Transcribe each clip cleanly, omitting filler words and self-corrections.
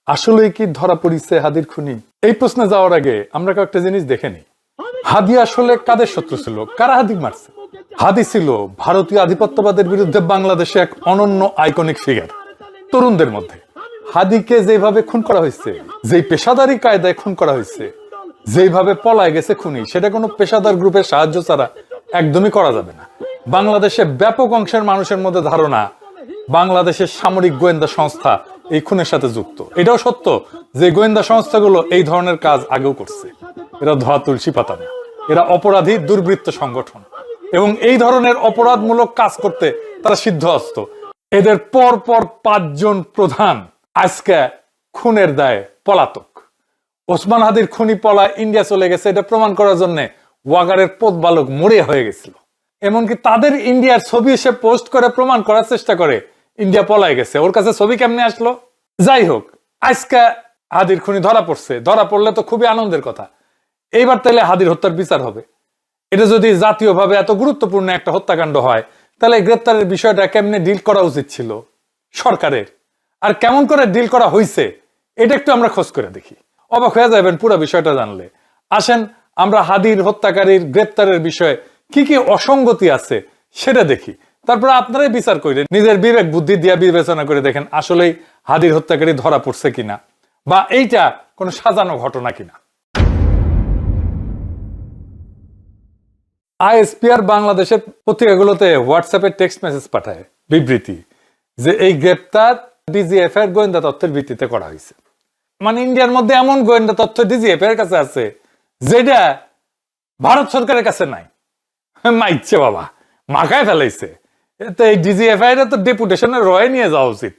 আসলে কি ধরা পড়িছে হাদির খুনি? এই প্রশ্নে যাওয়ার আগে আমরা কয়েকটা জিনিস দেখে নিই। হাদি আসলে কাদের শত্রু ছিল? কারা হাদি মারছে? হাদি ছিল ভারতীয় আধিপত্যবাদের বিরুদ্ধে বাংলাদেশে এক অনন্য আইকনিক ফিগার। তরুণদের মধ্যে হাদিকে যেভাবে খুন করা হয়েছে, যেই পেশাদারি কায়দায় খুন করা হয়েছে, যেভাবে পলায় গেছে খুনি, সেটা কোনো পেশাদার গ্রুপের সাহায্য ছাড়া একদমই করা যাবে না। বাংলাদেশে ব্যাপক অংশের মানুষের মধ্যে ধারণা বাংলাদেশের সামরিক গোয়েন্দা সংস্থা এই খুনের সাথে যুক্ত। এটাও সত্য যে গোয়েন্দা সংস্থাগুলো এই ধরনের কাজ আগেও করছে। এরা ধোয়া তুলসী পাতা না, এরা অপরাধী দুর্বৃত্ত সংগঠন এবং এই ধরনের অপরাধমূলক কাজ করতে তারা সিদ্ধহস্ত। এদের পর পর 5 জন প্রধান আজকে খুনের দায়ে পলাতক। ওসমান হাদির খুনি পলা ইন্ডিয়া চলে গেছে, এটা প্রমাণ করার জন্য ওয়াগারের পোত বালক মরে হয়ে গেছিল। এমনকি তাদের ইন্ডিয়ার ছবি সে পোস্ট করে প্রমাণ করার চেষ্টা করে ইন্ডিয়া পলায় গেছে। ওর কাছে ছবি কেমনে আসলো? যাই হোক, আজকে হাদির খুনি ধরা পড়ছে। ধরা পড়লে তো খুবই আনন্দের কথা। এইবার তাহলে হাদির হত্যার বিচার হবে। এটা যদি জাতীয়ভাবে এত গুরুত্বপূর্ণ একটা হত্যাকাণ্ড হয়, তাহলে গ্রেপ্তারের বিষয়টা কেমনে ডিল করা উচিত ছিল সরকারের, আর কেমন করে ডিল করা হয়েছে, এটা একটু আমরা খোঁজ করে দেখি। অবাক হয়ে যাবেন পুরো বিষয়টা জানলে। আসেন আমরা হাদির হত্যাকারীর গ্রেপ্তারের বিষয়ে কি কি অসঙ্গতি আছে সেটা দেখি, তারপর আপনারাই বিচার করেন, নিজের বিবেক বুদ্ধি দিয়ে বিবেচনা করে দেখেন আসলেই হাদির হত্যাকারী ধরা পড়ছে কিনা, বা এইটা কোনো সাজানো ঘটনা কিনা। আইএসপিআর বাংলাদেশের পত্রিকাগুলোতে হোয়াটসঅ্যাপে টেক্সট মেসেজ পাঠায় বিবৃতি যে এই গ্রেপ্তার ডিজিএফ এর গোয়েন্দা তথ্যের ভিত্তিতে করা হয়েছে। মানে ইন্ডিয়ার মধ্যে এমন গোয়েন্দা তথ্য ডিজিএফ এর কাছে আছে যেটা ভারত সরকারের কাছে নাই। মাইচ্ছে বাবা, মাখায় ফেলাইছে। তো এই ডিজিএফ এর তো ডেপুটেশনের রয়ে নিয়ে যাওয়া উচিত।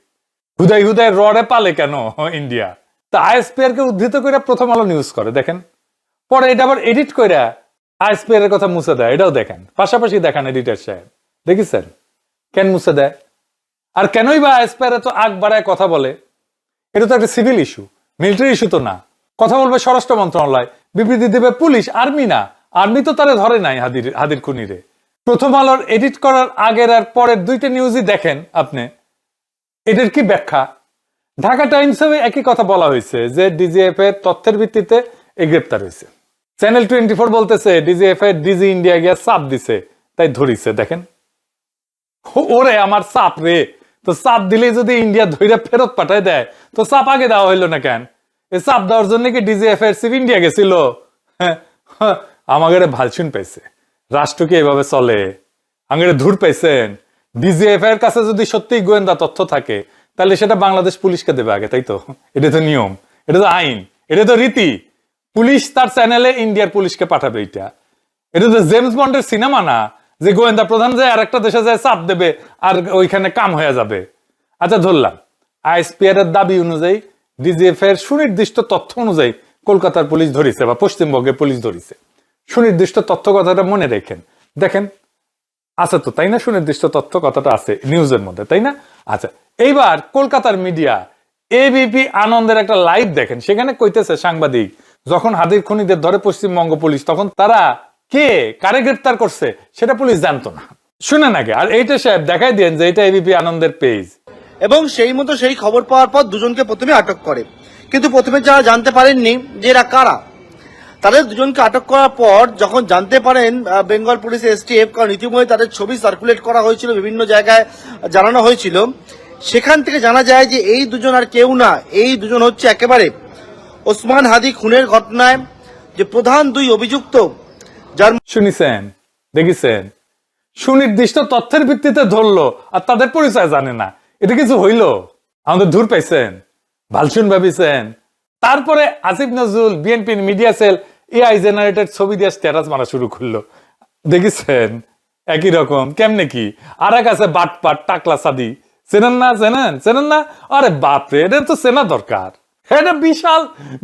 হুদাই হুদাই রডে পালে কেন ইন্ডিয়া? তা আইএসপিআর কে উদ্ধৃত করে প্রথম আলো নিউজ করে দেখেন, পরে এটা আবার এডিট করে আইএসপিআর এর কথা মুছে দেয়, এটাও দেখেন। পাশাপাশি দেখান এডিটর সাহেব, দেখেছেন কেন মুছে দেয়? আর কেনই বা আইএসপিআর এত আগ বাড়ায় কথা বলে? এটা তো একটা সিভিল ইস্যু, মিলিটারি ইস্যু তো না। কথা বলবে স্বরাষ্ট্র মন্ত্রণালয়, বিবৃতি দেবে পুলিশ, আর্মি না। আর্মি তো তারা ধরে নাই হাদির খুনিরে। প্রথম আলোর এডিট করার আগের আর পরের দুইটা নিউজই দেখেন আপনি, এটার কি ব্যাখ্যা? ঢাকা টাইমসে একই কথা বলা হয়েছে যে ডিজিএফ এর তথ্যের ভিত্তিতে এই গ্রেপ্তার হয়েছে। চ্যানেল 24 বলতেছে ডিজিএফ এর ডিজি ইন্ডিয়া গিয়া চাপ দিছে তাই ধরিছে। দেখেন, ওরে আমার চাপ রে, তো চাপ দিলেই যদি ইন্ডিয়া ধইরা ফেরত পাঠায় দেয়, তো চাপ আগে দেওয়া হইলো না কেন? এই চাপ দেওয়ার জন্য কি ডিজিএফ এর চিফ ইন্ডিয়া গেছিল? আমাদের ভালছুন পাইছে। রাষ্ট্র কি এভাবে চলে? আমাদের ধুর পাইছেন। ডিজিএফ এর কাছে যদি সত্যি গোয়েন্দা তথ্য থাকে, তাহলে সেটা বাংলাদেশ পুলিশকে দেবে আগে, তাই তো? এটা তো নিয়ম, এটা তো আইন, এটা তো রীতি। পুলিশ তার চ্যানেলে ইন্ডিয়ার পুলিশকে পাঠাবে। এটা তো জেমস বন্ডের সিনেমা না যে গোয়েন্দা প্রধান যায় আর একটা দেশে যায় চাপ দেবে আর ওইখানে কাম হয়ে যাবে। আচ্ছা ধরলাম আইএসপিআর এর দাবি অনুযায়ী ডিজিএফ এর সুনির্দিষ্ট তথ্য অনুযায়ী কলকাতার পুলিশ ধরিছে বা পশ্চিমবঙ্গের পুলিশ ধরিছে। সুনির্দিষ্ট তথ্য কথাটা মনে রেখেন, দেখেন আছে তো, তাই না? সুনির্দিষ্ট তথ্য কথাটা আছে নিউজের মধ্যে, তাই না? আচ্ছা, এইবার কলকাতার মিডিয়া এবিপি আনন্দের একটা লাইভ দেখেন। সেখানে কইতেছে সাংবাদিক, যখন হাদির খুনিদের ধরে পশ্চিমবঙ্গ পুলিশ, তখন তারা কে কারে গ্রেপ্তার করছে সেটা পুলিশ জানতো না। শুনে নাকি? আর এইটা সাহেব দেখাই দেন যে এটা এবিপি আনন্দের পেজ। এবং সেই মতো সেই খবর পাওয়ার পর দুজনকে প্রথমে আটক করে, কিন্তু প্রথমে যারা জানতে পারেননি যে এরা কারা, তাদের দুজনকে আটক করার পর যখন জানতে পারেন বেঙ্গল পুলিশ এসটিএফ, কারণ ইতিমধ্যে তাদের ছবি সার্কুলেট করা হয়েছিল, বিভিন্ন জায়গায় জানানো হয়েছিল, সেখান থেকে জানা যায় যে এই দুজন আর কেউ না, এই দুজন হচ্ছে একেবারে ওসমান হাদি খুনের ঘটনায় যে প্রধান দুই অভিযুক্ত। যার শুনিছেন, দেখেছেন, সুনির্দিষ্ট তথ্যের ভিত্তিতে ধরলো আর তাদের পরিচয় জানে না। এটা কিছু হইল? আমাদের ধূর পাইছেন, ভালসুন ভাবিছেন। তারপরে আসিফ নজরুল বিএনপির মিডিয়া সেল এআই জেনারেটেড ছবি দিয়ে স্ট্যাটাস মারা শুরু করলো, দেখেছেন? একই রকম কেমনে কি? আর এক আছে বাটপাট টাকলা সাদি, চেনেন না? চেনেন না? আরে বাপরে, এটা তো চেনা দরকার। এটা বিশাল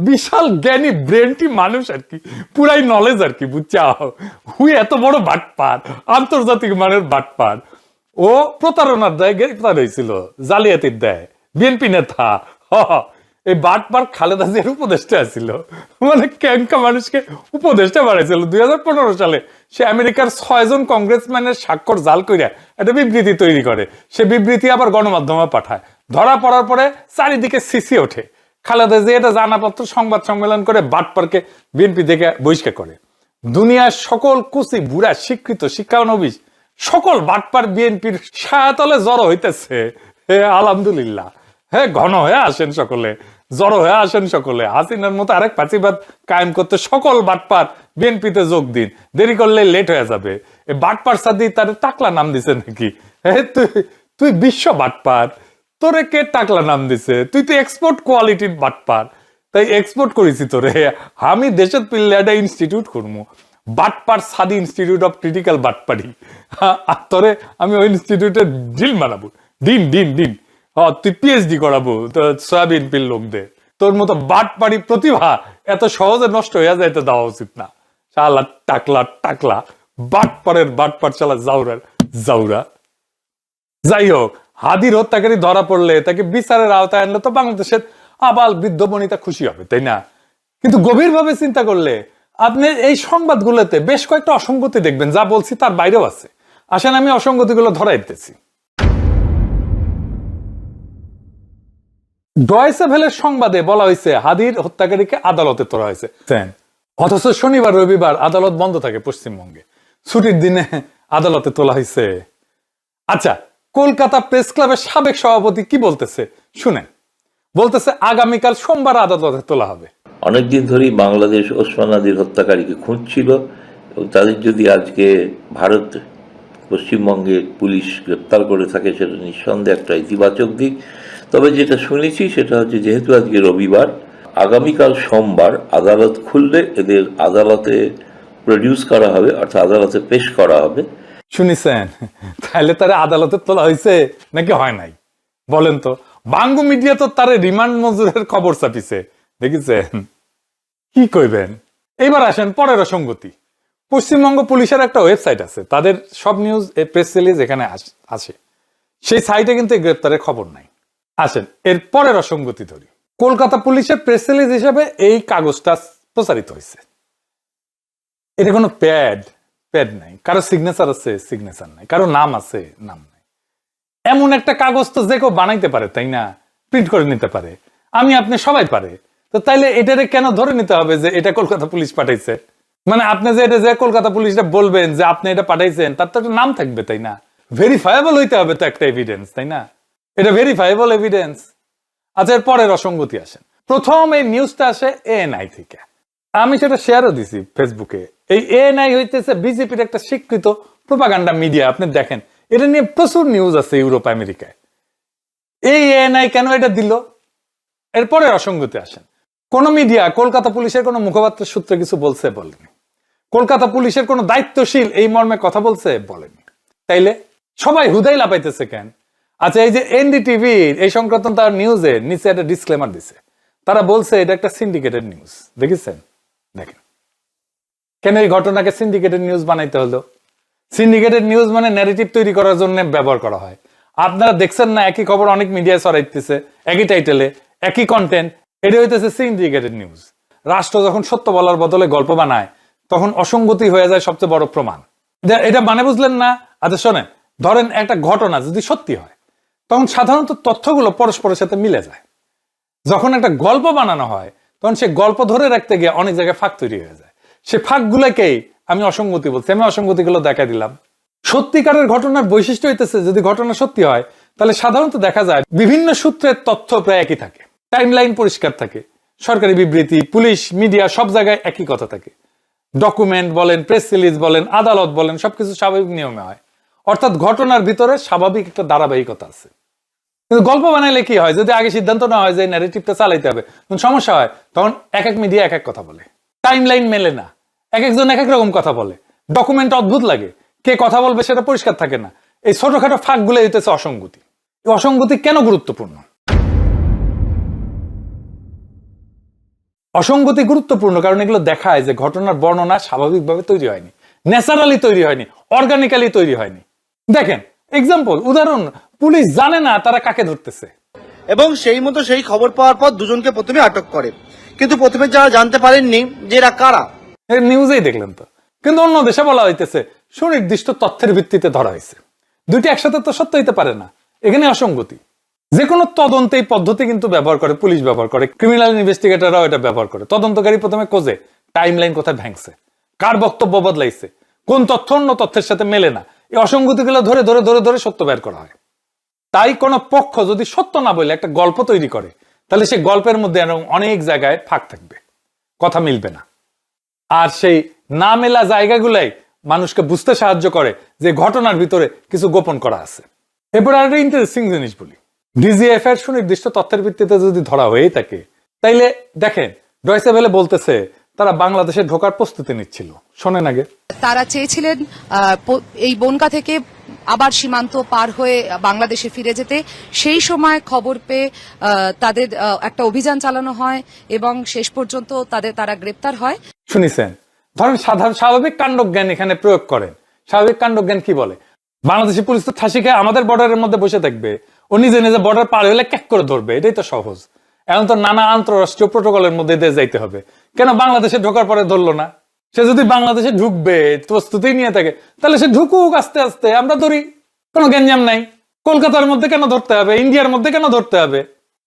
বিশাল জ্ঞানী ব্রেনটি মানুষ আর কি, পুরাই নলেজ আর কি, বুঝছাও? হুই এত বড় বাটপার, আন্তর্জাতিক মানের বাটপার। ও প্রতারণার দায় গ্রেফতার হয়েছিল, জালিয়াতির দায়, বিএনপি নেতা। এই বাটপার খালেদা জিয়ার উপদেষ্টা ছিল, মানে ক্যাঙ্কা মানুষকে উপদেষ্টা বাড়াইছিল 2015 সালে। সে আমেরিকার 6 জন কংগ্রেসম্যানের স্বাক্ষর জাল কইরা একটা বিবৃতি তৈরি করে। সে বিবৃতি আবার গণমাধ্যমে পাঠায়। ধরা পড়ার পরে চারিদিকে সিসি ওঠে, খালেদা জিয়া এটা জানাপত্র সংবাদ সম্মেলন করে বাটপারকে বিএনপি থেকে বহিষ্কার করে। দুনিয়ার সকল কুচি বুড়া শিক্ষিত শিক্ষানবিশ সকল বাটপার বিএনপির ছায়াতলে জড়ো হইতেছে। হে আলহামদুলিল্লাহ, হ্যাঁ ঘন হয়ে আসেন সকলে, জড়ো হয়ে আসেন সকলে। হাসিনার মতো আরেক ফাঁসিবাদ কায়েম করতে সকল বাটপার বিএনপিতে যোগ দিন, দেরি করলে লেট হয়ে যাবে। এই বাটপার সাদি তার টাকলা নাম দিছে নাকি? হ্যাঁ তুই বিশ্ব বাটপার, তোরে কে টাকলা নাম দিছে? তুই তো এক্সপোর্ট কোয়ালিটির বাটপার, তাই এক্সপোর্ট করেছি তোরে। আমি দেশের পিল্লে একটা ইনস্টিটিউট করবো, বাটপার সাদি ইনস্টিটিউট অফ ক্রিটিক্যাল বাটপারি। আর তোরে আমি ওই ইনস্টিটিউটের ডিল বানাবো, ডিন ডিন ডিন। তুই পিএইচডি করাবো সয়াবিন পিল লোকদের। তোর মতো বাটপারি প্রতিভা এত সহজে নষ্ট হয়ে যায়, এটা দেওয়া উচিত না। শালা টাকলা টাকলা বাটপারের বাটপার, শালা জাউরার জাউরা। যাই হোক, হাদির হত্যাকারী ধরা পড়লে তাকে বিচারের আওতায় আনলে তো বাংলাদেশের আবাল বৃদ্ধ বনিতা খুশি হবে, তাই না? কিন্তু গভীরভাবে চিন্তা করলে আপনি এই সংবাদগুলোতে বেশ কয়েকটা অসঙ্গতি দেখবেন, যা বলছি তার বাইরেও আছে। আসেন আমি অসঙ্গতিগুলো ধরাই দিতেছি। ডয়েচে ভেলের সংবাদে বলা হয়েছে হাদির হত্যাকারীকে আদালতে তোলা হয়েছে, অথচ শনিবার রবিবার আদালত বন্ধ থাকে পশ্চিমবঙ্গে। ছুটির দিনে আদালতে তোলা হয়েছে। আচ্ছা, কলকাতা প্রেস ক্লাবের সাবেক সভাপতি কি বলতেছে শুনেন। বলতেছে আগামীকাল সোমবার আদালতে তোলা হবে। অনেকদিন ধরেই বাংলাদেশ ওসমান হাদির হত্যাকারীকে খুঁজছিল এবং তাদের যদি আজকে ভারত পশ্চিমবঙ্গের পুলিশ গ্রেপ্তার করে থাকে সেটা নিঃসন্দেহে একটা ইতিবাচক দিক। তবে যেটা শুনেছি সেটা হচ্ছে, যেহেতু আজকে রবিবার, আগামীকাল সোমবার আদালত খুললে এদের আদালতে প্রডিউস করা হবে, অর্থাৎ আদালতে পেশ করা হবে। শুনেছেন? তাহলে তারা আদালতে তোলা হয়েছে নাকি হয় নাই বলেন তো? বাংলা মিডিয়া তো তারে রিমান্ড মঞ্জুরের খবর ছাপিছে, দেখেছেন? কি কইবেন? এবার আসেন পরের অসঙ্গতি। পশ্চিমবঙ্গ পুলিশের একটা ওয়েবসাইট আছে, তাদের সব নিউজ প্রেস রিলিজ এখানে আছে। সেই সাইটে কিন্তু এই গ্রেপ্তারের খবর নাই। আসেন এর পরের অসঙ্গতি ধরি। কলকাতা পুলিশের প্রেস রিলিজ হিসেবে এই কাগজটা প্রচারিত হয়েছে। এটা কোনো প্যাড নাই, কারো সিগনেচার আছে সিগনেচার নাই, কারো নাম আছে নাম নাই। এমন একটা কাগজ তো যে কেউ বানাইতে পারে, তাই না? প্রিন্ট করে নিতে পারে, আমি আপনি সবাই পারে। তো তাইলে এটারে কেন ধরে নিতে হবে যে এটা কলকাতা পুলিশ পাঠাইছে? মানে আপনি যে এটা যে কলকাতা পুলিশটা বলবেন যে আপনি এটা পাঠাইছেন, তার তো একটা নাম থাকবে, তাই না? ভেরিফায়েবল হইতে হবে তো একটা এভিডেন্স, তাই না? এটা ভেরিফায়েবল এভিডেন্স। আচ্ছা, এর পরের অসঙ্গতি আসেন। প্রথম এই নিউজটা আসে এএনআই থেকে। আমি সেটা শেয়ারও দিছি ফেসবুকে। এই এএনআই হইতেছে বিজেপির একটা স্বীকৃত প্রোপাগান্ডা মিডিয়া। আপনি দেখেন, এটা নিয়ে প্রচুর নিউজ আছে ইউরোপ আমেরিকায়। এই এএনআই কেন এটা দিল? এরপরে অসঙ্গতি আসেন। কোন মিডিয়া কলকাতা পুলিশের কোন মুখপাত্রের সূত্রে কিছু বলছে? বলেনি। কলকাতা পুলিশের কোন দায়িত্বশীল এই মর্মে কথা বলছে? বলেনি। তাইলে সবাই হুদাই লাপাইতেছে কেন? আচ্ছা, এই যে এনডিটিভি এই সংক্রান্ত তার নিউজে নিচে একটা ডিসক্লেমার দিছে। তারা বলছে এটা একটা সিন্ডিকেটেড নিউজ। দেখেছেন? দেখেন কেন এই ঘটনাকে সিন্ডিকেটেড নিউজ বানাইতে হলো। সিন্ডিকেটেড নিউজ মানে ন্যারেটিভ তৈরি করার জন্য ব্যবহার করা হয়। আপনারা দেখছেন না, একই খবর অনেক মিডিয়ায় ছড়াইতেছে, একই টাইটেলে একই কন্টেন্ট। এটা হইতেছে সিন্ডিকেটেড নিউজ। রাষ্ট্র যখন সত্য বলার বদলে গল্প বানায়, তখন অসঙ্গতি হয়ে যায় সবচেয়ে বড় প্রমাণ। এটা মানে বুঝলেন না? আচ্ছা শোনেন, ধরেন একটা ঘটনা যদি সত্যি হয়, তখন সাধারণত তথ্যগুলো পরস্পরের সাথে মিলে যায়। যখন একটা গল্প বানানো হয়, তখন সে গল্প ধরে রাখতে গিয়ে অনেক জায়গায় ফাঁক তৈরি হয়ে যায়। সে ফাঁকগুলোকেই আমি অসঙ্গতি বলছি। আমি অসঙ্গতিগুলো দেখা দিলাম। সত্যিকারের ঘটনার বৈশিষ্ট্য হইতেছে, যদি ঘটনা সত্যি হয়, তাহলে সাধারণত দেখা যায় বিভিন্ন সূত্রের তথ্য প্রায় একই থাকে, টাইমলাইন পরিষ্কার থাকে, সরকারি বিবৃতি, পুলিশ, মিডিয়া সব জায়গায় একই কথা থাকে। ডকুমেন্ট বলেন, প্রেস রিলিজ বলেন, আদালত বলেন, সবকিছু স্বাভাবিক নিয়মে হয়। অর্থাৎ ঘটনার ভিতরে স্বাভাবিক একটা ধারাবাহিকতা আছে। কিন্তু গল্প বানাইলে কি হয়, যদি আগে সিদ্ধান্ত না হয় যে ন্যারেটিভটা চালাইতে হবে, তখন সমস্যা হয়। তখন এক এক মিডিয়া এক এক কথা বলে, টাইমলাইন মেলে না, এক একজন এক এক রকম কথা বলে, ডকুমেন্ট অদ্ভুত লাগে, কে কথা বলবে সেটা পরিষ্কার থাকে না। এই ছোটখাটো ফাঁকগুলো হইতেছে অসঙ্গতি। এই অসঙ্গতি কেন গুরুত্বপূর্ণ? অসঙ্গতি গুরুত্বপূর্ণ কারণ এগুলো দেখায় যে ঘটনার বর্ণনা স্বাভাবিকভাবে তৈরি হয়নি, ন্যাচারালি তৈরি হয়নি, অর্গানিক্যালি তৈরি হয়নি। দেখেন এক্সাম্পল, উদাহরণ, পুলিশ জানে না তারা কাকে ধরতেছে, এবং সেই মতো সেই খবর পাওয়ার পর দুজনকে প্রথমে আটক করে। কিন্তু প্রথমে যারা জানতে পারেননি যে এরা কারা, নিউজেই দেখলেন তো। কিন্তু অন্য দেশে বলা হইতেছে সুনির্দিষ্ট তথ্যের ভিত্তিতে ধরা হয়েছে। দুইটি একসাথে তো সত্য হইতে পারে না, এখানে অসঙ্গতি। যে কোনো তদন্তে এই পদ্ধতি কিন্তু ব্যবহার করে, পুলিশ ব্যবহার করে, ক্রিমিনাল ইনভেস্টিগেটররাও এটা ব্যবহার করে। তদন্তকারী প্রথমে খোঁজে টাইম লাইন কোথায় ভেঙছে, কার বক্তব্য বদলাইছে, কোন তথ্য অন্য তথ্যের সাথে মেলে না, এই অসঙ্গতিগুলো ধরে ধরে ধরে ধরে সত্য বের করা হয়। তাই কোন পক্ষ যদি সত্য না বলে একটা গল্প তৈরি করে, তাহলে সেই গল্পের মধ্যে অনেক জায়গায় ফাঁক থাকবে, কথা মিলবে না। আর সেই না মেলা জায়গাগুলাই মানুষকে বুঝতে সাহায্য করে যে ঘটনার ভিতরে কিছু গোপন করা আছে। এরপর আর একটা ইন্টারেস্টিং জিনিস বলি, ডিজিএফ এর সুনির্দিষ্ট তথ্যের ভিত্তিতে যদি ধরা হয়ে থাকে, তাইলে দেখেন ডয়েচে ভেলে বলতেছে তারা বাংলাদেশে ঢোকার প্রস্তুতি নিচ্ছিল। শোনেন আগে। তারা চেয়েছিলেন এই বনগা থেকে আবার সীমান্ত পার হয়ে বাংলাদেশে ফিরে যেতে। সেই সময় খবর পেয়ে তাদের একটা অভিযান চালানো হয় এবং শেষ পর্যন্ত তারা গ্রেপ্তার হয়। শুনিছেন, ধরেন সাধারণ স্বাভাবিক কাণ্ডজ্ঞান এখানে প্রয়োগ করেন। স্বাভাবিক কাণ্ডজ্ঞান কি বলে? বাংলাদেশি পুলিশ তো ঠাসি খেয়ে আমাদের বর্ডারের মধ্যে বসে থাকবে, ও নিজে নিজে বর্ডার পার হলে ক্যাক করে ধরবে, এটাই তো সহজ। এখন তো নানা আন্তঃরাষ্ট্রীয় প্রোটোকলের মধ্যে দিয়ে যাইতে হবে। কেন বাংলাদেশে ঢোকার পরে ধরলো না? সে যদি বাংলাদেশে ঢুকবে প্রস্তুতি নিয়ে থাকে, তাহলে সে ঢুকুক আস্তে আস্তে, আমরা ধরি, কোনো গ্যাঞ্জাম নাই। কলকাতার মধ্যে কেন ধরতে হবে? ইন্ডিয়ার মধ্যে কেন ধরতে হবে?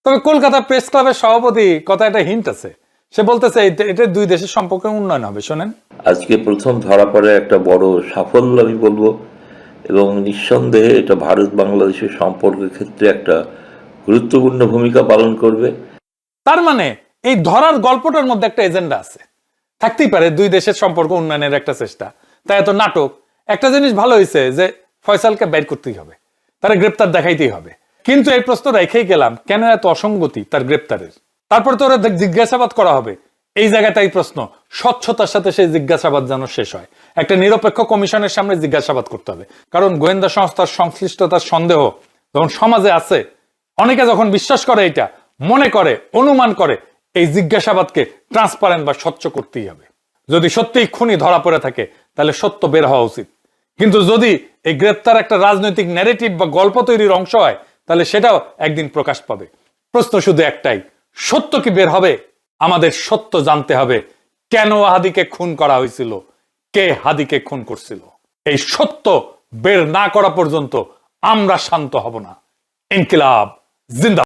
তবে কলকাতা প্রেস ক্লাবের সভাপতি কথা একটা হিন্ট আছে, সে বলতেছে এটা দুই দেশের সম্পর্কের উন্নয়ন হবে। শোনেন। আজকে প্রথম ধরা পড়ে একটা বড় সাফল্য আমি বলবো, এবং নিঃসন্দেহে এটা ভারত বাংলাদেশের সম্পর্কের ক্ষেত্রে একটা গুরুত্বপূর্ণ ভূমিকা পালন করবে। তার মানে এই ধরার গল্পটার মধ্যে একটা এজেন্ডা আছে, থাকতেই পারে দুই দেশের সম্পর্ক উন্নয়নের একটা চেষ্টা। তাই এত নাটক। একটা জিনিস ভালো হয়েছে যে ফয়সালকে বের করতেই হবে, তারা গ্রেপ্তার দেখাইতেই হবে। কিন্তু এই প্রশ্ন রেখেই গেলাম, কেন এত অসঙ্গতি তার গ্রেপ্তারের? তারপর তো ওরা জিজ্ঞাসাবাদ করা হবে। এই জায়গাটাই প্রশ্ন, স্বচ্ছতার সাথে সেই জিজ্ঞাসাবাদ যেন শেষ হয়। একটা নিরপেক্ষ কমিশনের সামনে জিজ্ঞাসাবাদ করতে হবে, কারণ গোয়েন্দা সংস্থার সংশ্লিষ্টতার সন্দেহ যখন সমাজে আছে, অনেকে যখন বিশ্বাস করে, এটা মনে করে, অনুমান করে, এই জিজ্ঞাসাবাদকে ট্রান্সপারেন্ট বা স্বচ্ছ করতেই হবে। যদি সত্যিই খুনি ধরা পড়ে থাকে, তাহলে সত্য বের হওয়া উচিত। কিন্তু যদি এই গ্রেপ্তার একটা রাজনৈতিক ন্যারেটিভ বা গল্প তৈরির অংশ হয়, তাহলে সেটাও একদিন প্রকাশ পাবে। প্রশ্ন শুধু একটাই, সত্য কি বের হবে? আমাদের সত্য জানতে হবে, কেন হাদিকে খুন করা হয়েছিল, কে হাদিকে খুন করছিল। এই সত্য বের না করা পর্যন্ত আমরা শান্ত হব না। ইনকিলাব জিন্দাবাদ।